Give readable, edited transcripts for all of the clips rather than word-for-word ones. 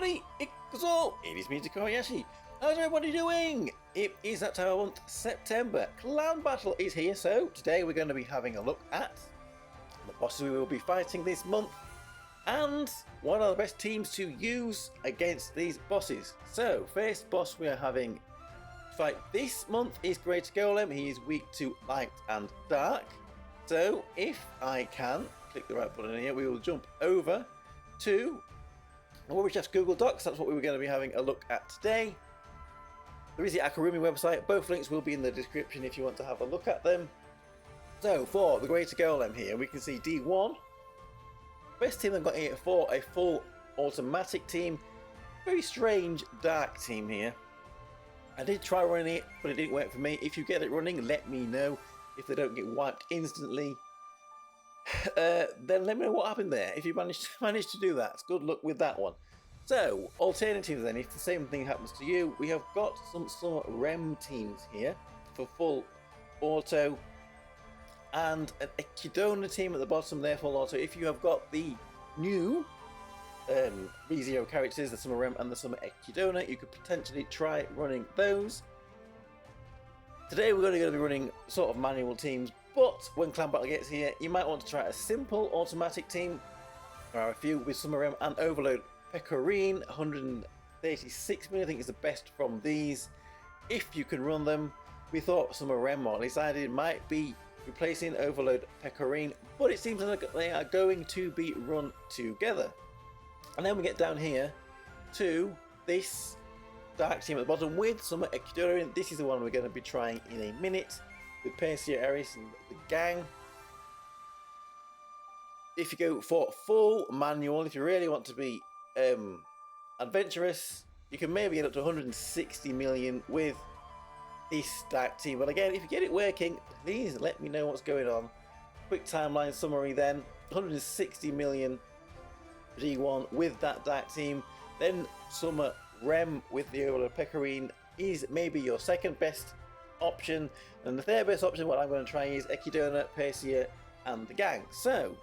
everybody, it is me, Tokkuri Yashi. How's everybody doing? It is that time of month, September. Clan Battle is here, so today we're going to be having a look at the bosses we will be fighting this month and what are the best teams to use against these bosses. So, first boss we are having to fight this month is Greater Golem. He is weak to light and dark. So, if I can click the right button here, we will jump over to Warwick's Google Docs. That's what we were going to be having a look at today. There is the Akurumi website. Both links will be in the description if you want to have a look at them. So for the Greater Golem here, we can see D1. Best team I've got here for a full automatic team. Very strange dark team here. I did try running it, but it didn't work for me. If you get it running, let me know. If they don't get wiped instantly, then let me know what happened there. If you managed to do that, good luck with that one. So, alternatives then, if the same thing happens to you, we have got some REM teams here for full auto, and an Echidna team at the bottom there for auto. If you have got the new V0 characters, the Summer REM and the Summer Echidna, you could potentially try running those. Today we're going to be running sort of manual teams, but when Clan Battle gets here, you might want to try a simple automatic team. There are a few with Summer REM and Overload Pecorine, 136 million, I think is the best from these. If you can run them, we thought Summer REM, or at least I did, might be replacing Overload Pecorine, but it seems like they are going to be run together. And then we get down here to this dark team at the bottom with Summer Echidna. This is the one we're going to be trying in a minute with Persia, Eris and the gang. If you go for full manual, if you really want to be adventurous, you can maybe get up to 160 million with this dark team. But again, if you get it working, please let me know what's going on. Quick timeline summary then: 160 million D1 with that dark team. Then Summer REM with the Overload Pecorine is maybe your second best option, and the third best option, what I'm going to try, is Echidna, Persia and the gang. So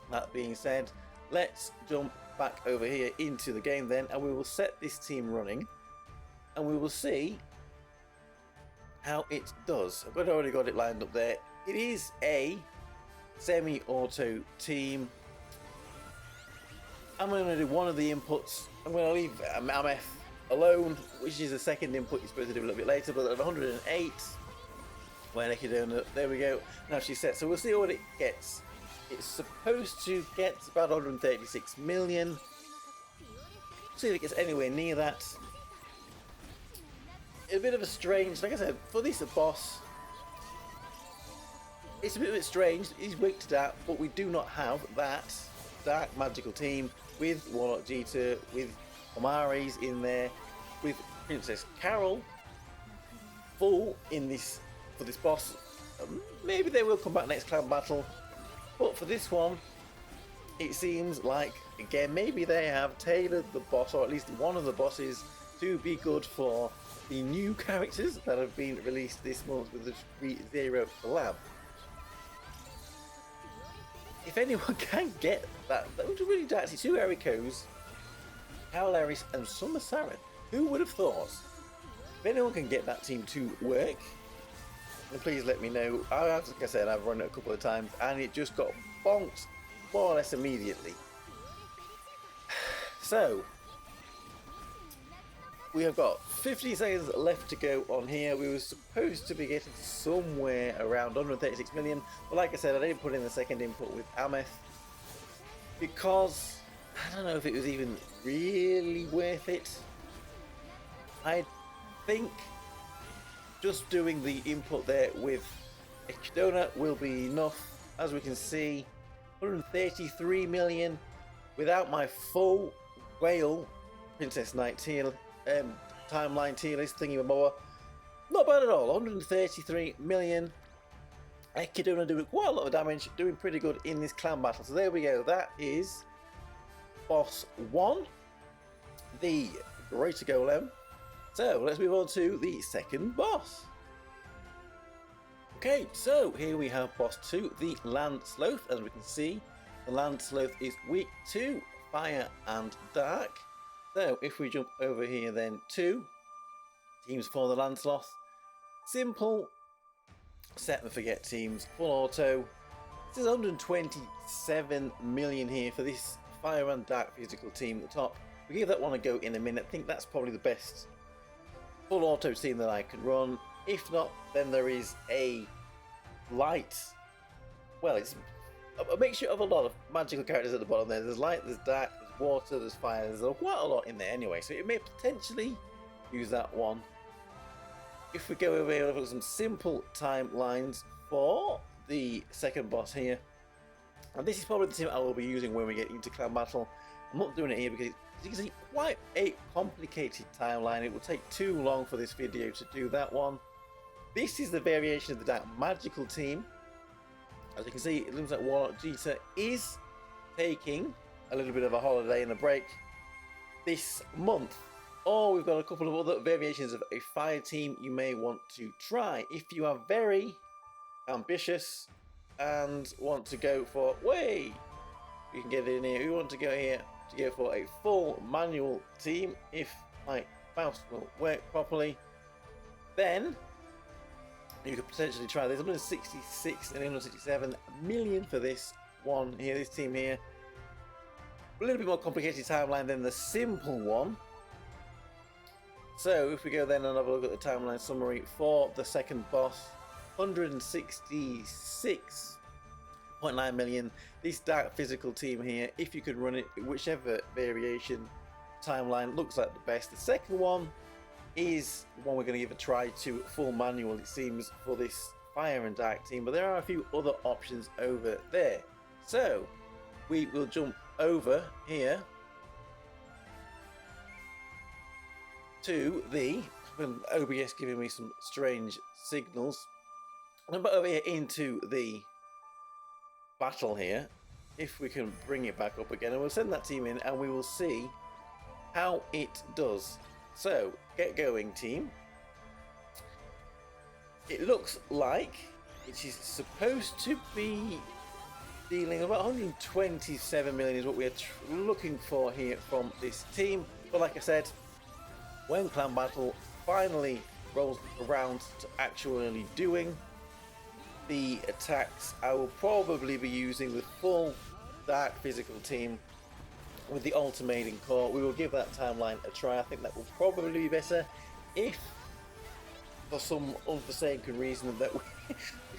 that being said, let's jump back over here into the game then, and we will set this team running and we will see how it does. I've already got it lined up there. It is a semi-auto team. I'm going to do one of the inputs. I'm going to leave Mammoth alone, which is the second input you're supposed to do a little bit later, but at 108, when Echidna, there we go, now she's set. So we'll see what it gets. It's supposed to get about 136 million. See if it gets anywhere near that. A bit of a strange, like I said, for this boss, it's a bit strange. He's weak to that, but we do not have that dark magical team with Warlock Jeter, with Omari's in there, with Princess Carol full in this for this boss. Maybe they will come back next Clan Battle, but for this one, it seems like again maybe they have tailored the boss, or at least one of the bosses, to be good for the new characters that have been released this month with the V0 collab. If anyone can get that would really dark. 2 Ericos, Eris and Summer Saren. Who would have thought? If anyone can get that team to work, then please let me know. Like I said, I've run it a couple of times and it just got bonked more or less immediately. So we have got 50 seconds left to go on here. We were supposed to be getting somewhere around 136 million, but like I said, I didn't put in the second input with Ameth because I don't know if it was even really worth it. I think just doing the input there with Echidna will be enough. As we can see, 133 million without my full whale Princess Knight tier timeline tier list thingy more. Not bad at all. 133 million. Echidna doing quite a lot of damage, doing pretty good in this clan battle. So there we go. That is boss 1, the Greater Golem. So let's move on to the second boss. Okay, so here we have boss 2, the Land Sloth. As we can see, the Land Sloth is weak to fire and dark. So if we jump over here then to teams for the Land Sloth, simple set and forget teams, full auto. This is 127 million here for this Fire and Dark physical team at the top. We give that one a go in a minute. I think that's probably the best full auto team that I can run. If not, then there is a light, well, it's a mixture of a lot of magical characters at the bottom there. There's light, there's dark, there's water, there's fire, there's quite a lot in there anyway, so it may potentially use that one. If we go over here, we've got some simple timelines for the second boss here, and this is probably the team I will be using when we get into clan battle. I'm not doing it here because as you can see, quite a complicated timeline. It will take too long for this video to do that one. This is the variation of the Dark Magical team. As you can see, it looks like Warlock Jita is taking a little bit of a holiday and a break this month. Or we've got a couple of other variations of a fire team you may want to try. If you are very ambitious and want to go for, you can get in here. We want to go here to go for a full manual team. If my mouse will work properly, then you could potentially try this. 166 and 167 million for this one here, this team here. A little bit more complicated timeline than the simple one. So if we go then and have a look at the timeline summary for the second boss, 166.9 million. This dark physical team here, if you could run it, whichever variation timeline looks like the best. The second one is the one we're going to give a try to full manual, it seems, for this fire and dark team, but there are a few other options over there. So we will jump over here to the OBS giving me some strange signals. I'm over here into the battle here. If we can bring it back up again, and we'll send that team in and we will see how it does. So get going, team. It looks like it is supposed to be dealing about 127 million is what we're looking for here from this team. But like I said, when clan battle finally rolls around to actually doing the attacks, I will probably be using the full dark physical team with the ultimating core. We will give that timeline a try. I think that will probably be better if, for some unforsaken reason, that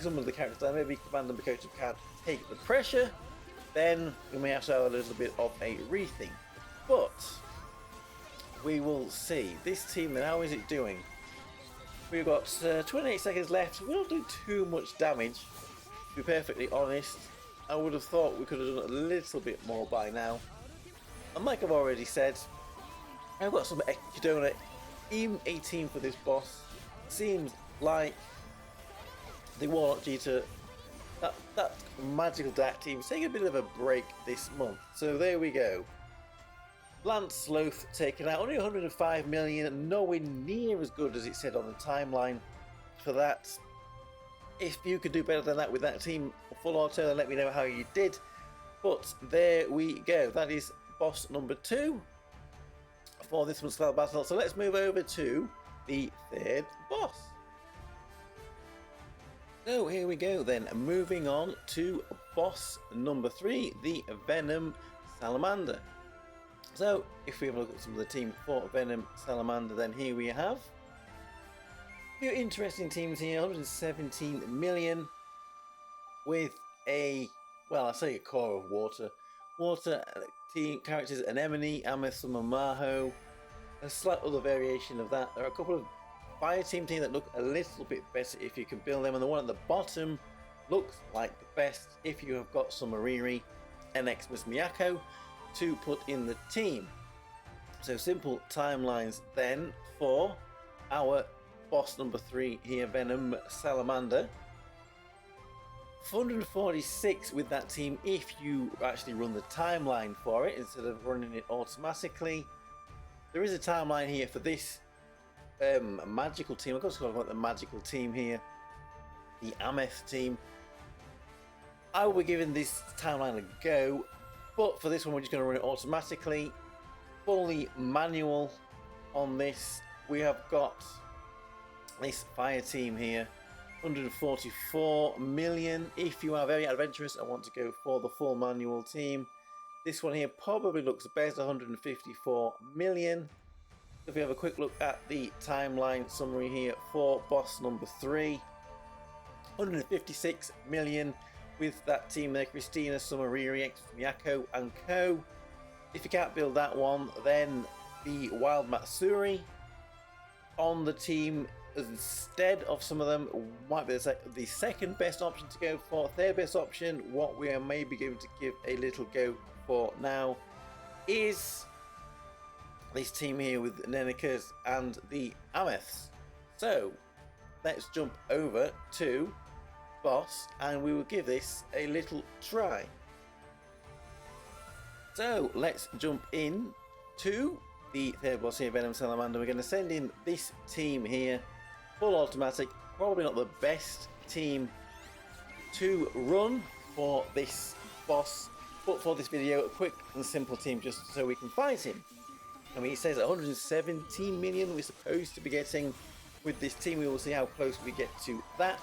some of the characters that maybe Commander Makoto can't take the pressure, then we may have to have a little bit of a rethink. But we will see. This team, then, how is it doing? We've got 28 seconds left. We don't do too much damage, to be perfectly honest. I would have thought we could have done a little bit more by now. And like I've already said, I've got some Echidna in a team for this boss. Seems like the Warlock Jita, that magical dark team, is taking a bit of a break this month. So there we go. Land Sloth taken out, only 105 million, nowhere near as good as it said on the timeline for that. If you could do better than that with that team full auto, then let me know how you did. But there we go, that is boss number 2 for this month's clan battle. So let's move over to the third boss. So here we go then, moving on to boss number 3, the Venom Salamander. So if we have a look at some of the team for Venom Salamander, then here we have a few interesting teams here. 117 million with a, well, I say a core of water team characters: Anemone, Amethyst, and Maho. A slight other variation of that. There are a couple of fire team that look a little bit better if you can build them, and the one at the bottom looks like the best if you have got some Ariri and Xmas Miyako to put in the team. So simple timelines then for our boss number 3 here, Venom Salamander. 446 with that team if you actually run the timeline for it instead of running it automatically. There is a timeline here for this magical team. I've got to call it the magical team here, the Ameth team. I will be giving this timeline a go, but for this one we're just going to run it automatically. fully manual on this. We have got this fire team here, 144 million. If you are very adventurous and want to go for the full manual team, this one here probably looks best, 154 million. If we have a quick look at the timeline summary here for boss number 3, 156 million with that team there, Christina, Sumariri, Miyako and Co. If you can't build that one, then the Wild Matsuri on the team instead of some of them might be the second best option to go for. Third best option, what we are maybe going to give a little go for now, is this team here with Nenikas and the Ameths. So let's jump over to boss and we will give this a little try. So let's jump in to the third boss here, Venom Salamander. We're going to send in this team here, full automatic, probably not the best team to run for this boss, but for this video, a quick and simple team just so we can fight him. I mean, it says 117 million we're supposed to be getting with this team. We will see how close we get to that.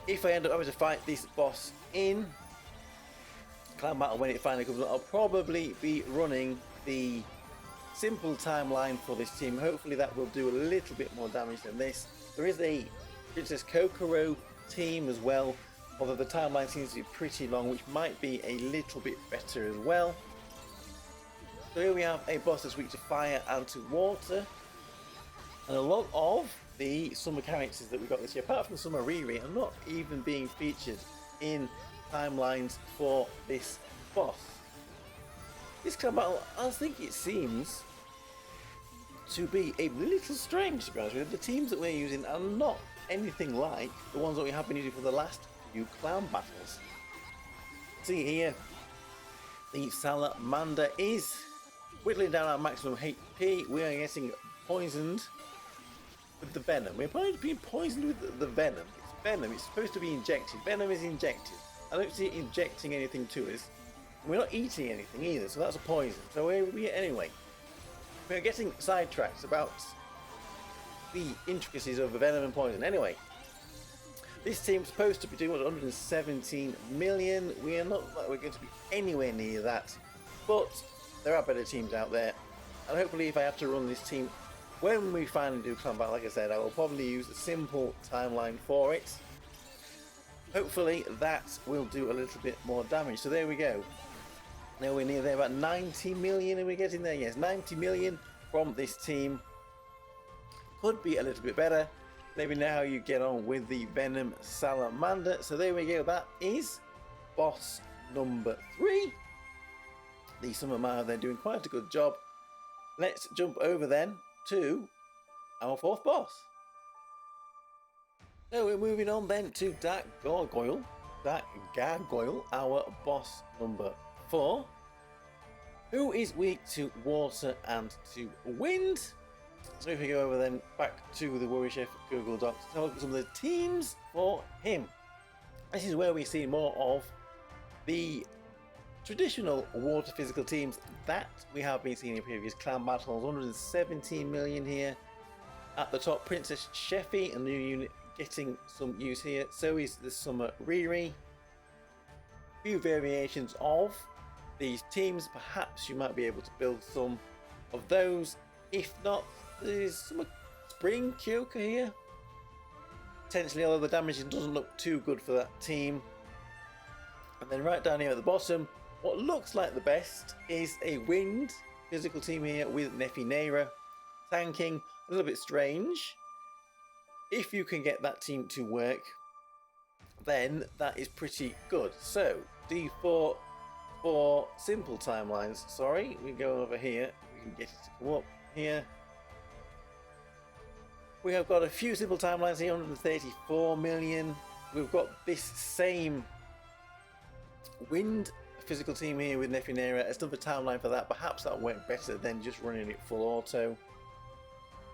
If I end up having to fight this boss in Clan Battle when it finally comes up, I'll probably be running the simple timeline for this team. Hopefully that will do a little bit more damage than this. There is a Princess Kokoro team as well, although the timeline seems to be pretty long, which might be a little bit better as well. So here we have a boss that's weak to fire and to water, and a lot of the summer characters that we got this year, apart from Summer Riri, are not even being featured in timelines for this boss. This Clan Battle, I think it seems to be a little strange, to be honest with you. The teams that we're using are not anything like the ones that we have been using for the last few Clan Battles. See here, the Salamander is whittling down our maximum HP. We are getting poisoned with the venom. We're probably being poisoned with the venom. It's venom, it's supposed to be injected. Venom is injected. I don't see it injecting anything to us. We're not eating anything either, so that's a poison. So anyway, we're getting sidetracked about the intricacies of the venom and poison. Anyway, this team's supposed to be doing 117 million. We are not we're going to be anywhere near that, but there are better teams out there, and hopefully if I have to run this team when we finally do Clan Battle, like I said, I will probably use a simple timeline for it. Hopefully that will do a little bit more damage. So there we go. Now we're near there, about 90 million. Are we getting there? Yes, 90 million from this team. Could be a little bit better. Let me know how you get on with the Venom Salamander. So there we go. That is boss number 3. The Summer Mile, they're doing quite a good job. Let's jump over then to our 4th boss. So we're moving on then to that Gargoyle, our boss number 4, who is weak to water and to wind. So if we go over then back to the Warrior Chef Google Docs, to look at some of the teams for him. This is where we see more of the traditional water physical teams that we have been seeing in previous Clan Battles. 117 million here. At the top, Princess Sheffy, a new unit getting some use here. So is the Summer Riri. Few variations of these teams. Perhaps you might be able to build some of those. If not, there's some Spring Kyoka here. Potentially, although the damage doesn't look too good for that team. And then right down here at the bottom, what looks like the best is a wind physical team here with Nefinera tanking. A little bit strange. If you can get that team to work, then that is pretty good. So D4 for simple timelines. Sorry, we go over here. We can get it to come up here. We have got a few simple timelines here, 134 million. We've got this same wind physical team here with Nefinera. It's another timeline for that. Perhaps that'll work better than just running it full auto.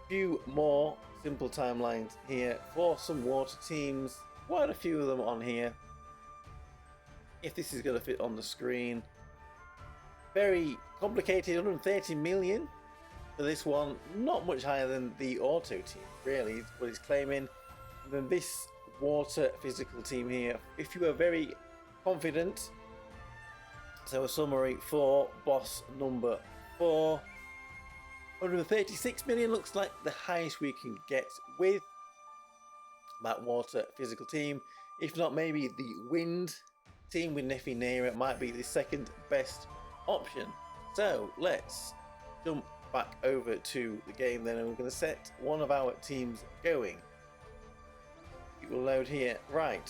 Few more simple timelines here for some water teams. Quite a few of them on here. If this is going to fit on the screen. very complicated, 130 million for this one. Not much higher than the auto team, really, is what it's claiming. And then this water physical team here, if you are very confident. So a summary for boss number 4. 136 million looks like the highest we can get with that water physical team. If not, maybe the wind team with Nefinera might be the second best option. So let's jump back over to the game then, and we're going to set one of our teams going. It will load here. Right.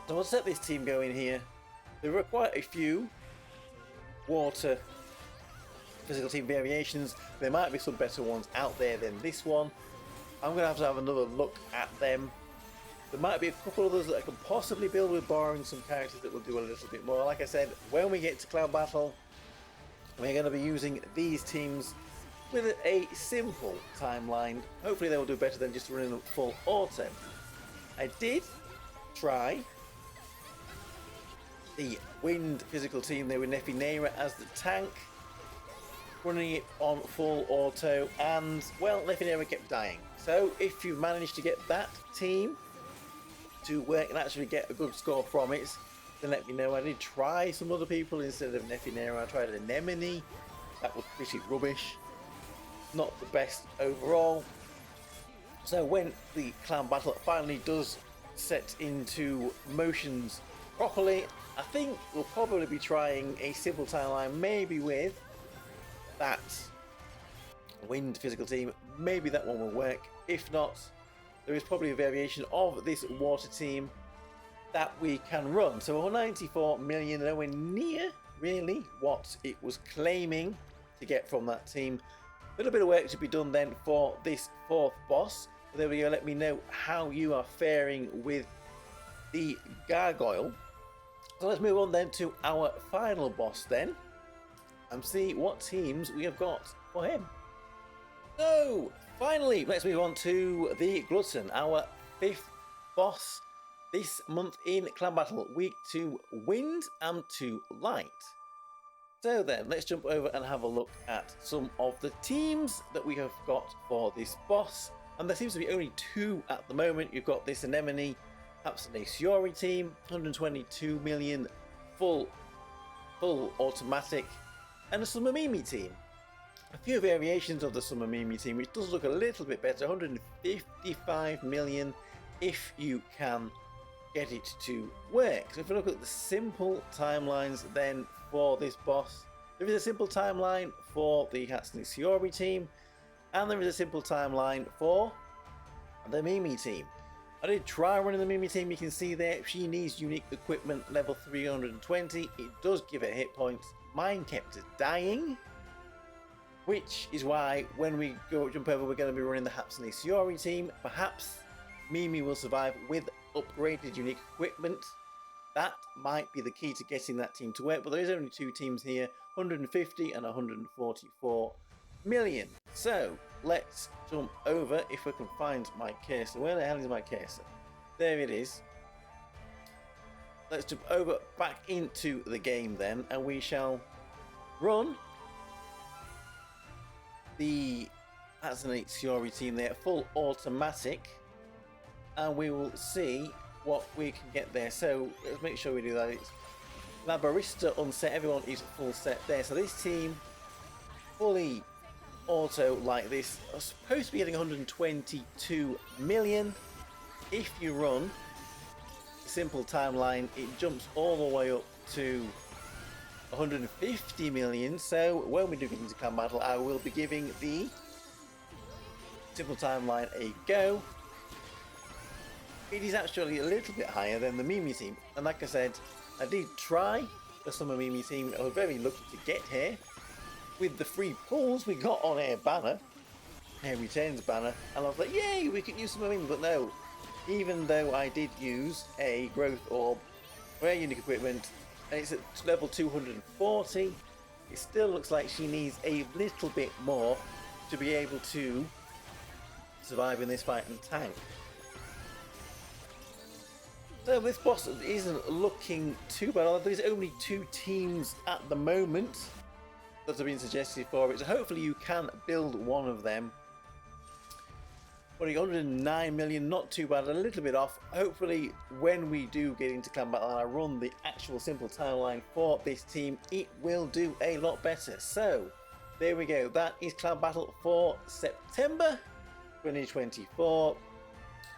So we'll set this team going here. There are quite a few water physical team variations. There might be some better ones out there than this one. I'm going to have another look at them. There might be a couple others that I can possibly build with borrowing some characters that will do a little bit more. Like I said, when we get to Cloud Battle, we're going to be using these teams with a simple timeline. Hopefully they will do better than just running them full auto. I did try the wind physical team there with Nefinera as the tank, running it on full auto, and well, Nefinera kept dying. So if you managed to get that team to work and actually get a good score from it, then let me know. I did try some other people instead of Nefinera. I tried an Anemone. That was pretty rubbish. Not the best overall. So when the Clown Battle finally does set into motions properly, I think we'll probably be trying a simple timeline, maybe with that wind physical team. Maybe that one will work. If not, there is probably a variation of this water team that we can run. So 194 million, nowhere near really what it was claiming to get from that team. A little bit of work to be done then for this 4th boss. But there we go. Let me know how you are faring with the Gargoyle. So let's move on then to our final boss then, and see what teams we have got for him. So finally, let's move on to the Glutton, our 5th boss this month in Clan Battle, week 2 wind and 2 light. So then, let's jump over and have a look at some of the teams that we have got for this boss. And there seems to be only 2 at the moment. You've got this Anemone Hatsune Shiori team, 122 million full automatic, and a Summer Mimi team. A few variations of the Summer Mimi team, which does look a little bit better, 155 million if you can get it to work. So if we look at the simple timelines then for this boss, there is a simple timeline for the Hatsune Shiori team, and there is a simple timeline for the Mimi team. I did try running the Mimi team. You can see there she needs unique equipment level 320. It does give her hit points. Mine kept her dying, which is why when we jump over, we're going to be running the Hatsune Shiori team. Perhaps Mimi will survive with upgraded unique equipment. That might be the key to getting that team to work, but there is only 2 teams here, 150 and 144 million. So let's jump over, if we can find my cursor. Where the hell is my cursor? There it is. Let's jump over back into the game then, and we shall run the Hatsune Shiori team there, full automatic, and we will see what we can get there. So let's make sure we do that. It's La Barista unset, everyone is full set there. So this team, fully auto like this, are supposed to be getting 122 million. If you run a simple timeline, it jumps all the way up to 150 million. So when we do get into Clan Battle, I will be giving the simple timeline a go. It is actually a little bit higher than the Mimi team, and like I said, I did try the Summer Mimi team. I was very lucky to get here with the free pulls we got on Air Banner, Air Returns Banner, and I was like, yay, we can use Summer Mimi. But no, even though I did use a growth orb, rare unique equipment, and it's at level 240, it still looks like she needs a little bit more to be able to survive in this fight and tank. So this boss isn't looking too bad, although there's only 2 teams at the moment that have been suggested for it, so hopefully you can build one of them. But 109 million, not too bad, a little bit off. Hopefully when we do get into clan battle and I run the actual simple timeline for this team, it will do a lot better. So there we go, that is clan battle for September 2024.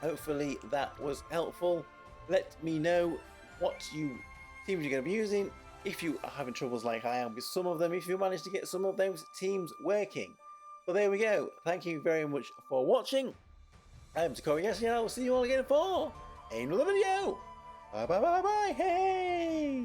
Hopefully that was helpful. Let me know what teams you're going to be using, if you are having troubles like I am with some of them, if you manage to get some of those teams working. But there we go, thank you very much for watching. I'm Tokkuri Yashi, and I will see you all again for another video. Bye bye bye bye, hey!